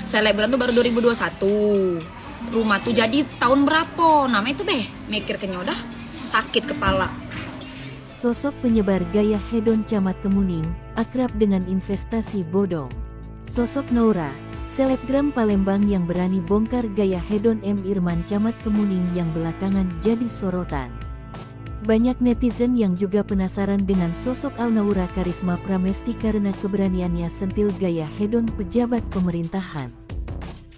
selebgram tuh baru 2021. Rumah tuh jadi tahun berapa? Namanya itu mikir kenyodah sakit kepala. Sosok penyebar gaya hedon Camat Kemuning, akrab dengan investasi bodong. Sosok Naura, selebgram Palembang yang berani bongkar gaya hedon M. Irman Camat Kemuning yang belakangan jadi sorotan. Banyak netizen yang juga penasaran dengan sosok Alnaura Karisma Pramesti karena keberaniannya sentil gaya hedon pejabat pemerintahan.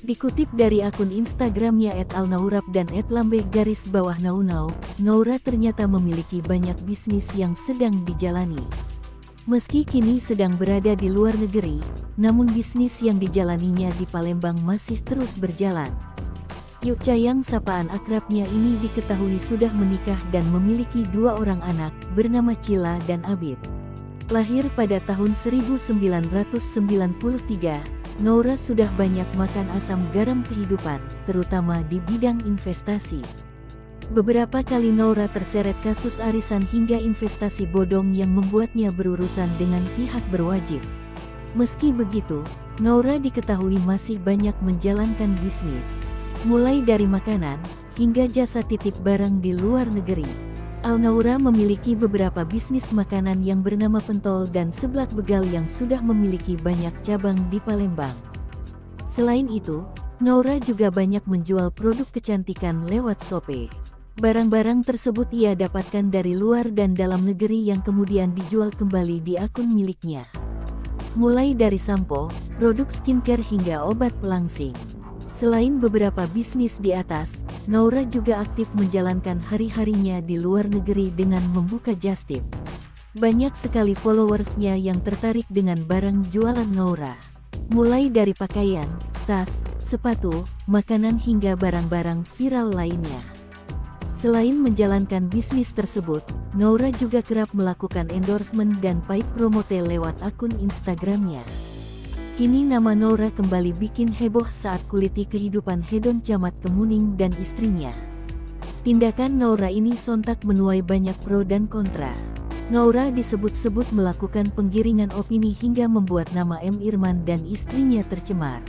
Dikutip dari akun Instagramnya @alnaurap dan @lambeh_naunau, Naura ternyata memiliki banyak bisnis yang sedang dijalani. Meski kini sedang berada di luar negeri, namun bisnis yang dijalaninya di Palembang masih terus berjalan. Yuk Cayang sapaan akrabnya ini diketahui sudah menikah dan memiliki 2 orang anak, bernama Cila dan Abid. Lahir pada tahun 1993, Naura sudah banyak makan asam garam kehidupan, terutama di bidang investasi. Beberapa kali Naura terseret kasus arisan hingga investasi bodong yang membuatnya berurusan dengan pihak berwajib. Meski begitu, Naura diketahui masih banyak menjalankan bisnis, mulai dari makanan, hingga jasa titip barang di luar negeri. Alnaura memiliki beberapa bisnis makanan yang bernama Pentol dan Seblak Begal yang sudah memiliki banyak cabang di Palembang. Selain itu, Naura juga banyak menjual produk kecantikan lewat Shopee. Barang-barang tersebut ia dapatkan dari luar dan dalam negeri yang kemudian dijual kembali di akun miliknya. Mulai dari sampo, produk skincare hingga obat pelangsing. Selain beberapa bisnis di atas, Naura juga aktif menjalankan hari-harinya di luar negeri dengan membuka just tip. Banyak sekali followersnya yang tertarik dengan barang jualan Naura. Mulai dari pakaian, tas, sepatu, makanan hingga barang-barang viral lainnya. Selain menjalankan bisnis tersebut, Naura juga kerap melakukan endorsement dan paid promote lewat akun Instagramnya. Kini nama Naura kembali bikin heboh saat kuliti kehidupan hedon Camat Kemuning dan istrinya. Tindakan Naura ini sontak menuai banyak pro dan kontra. Naura disebut-sebut melakukan penggiringan opini hingga membuat nama M. Irman dan istrinya tercemar.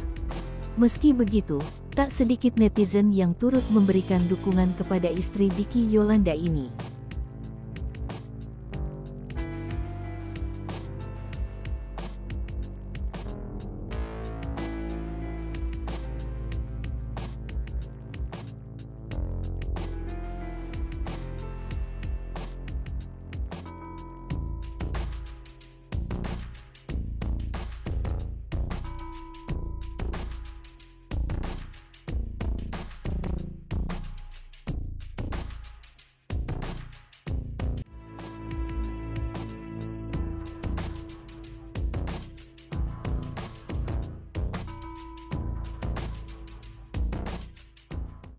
Meski begitu, tak sedikit netizen yang turut memberikan dukungan kepada istri Diki Yolanda ini.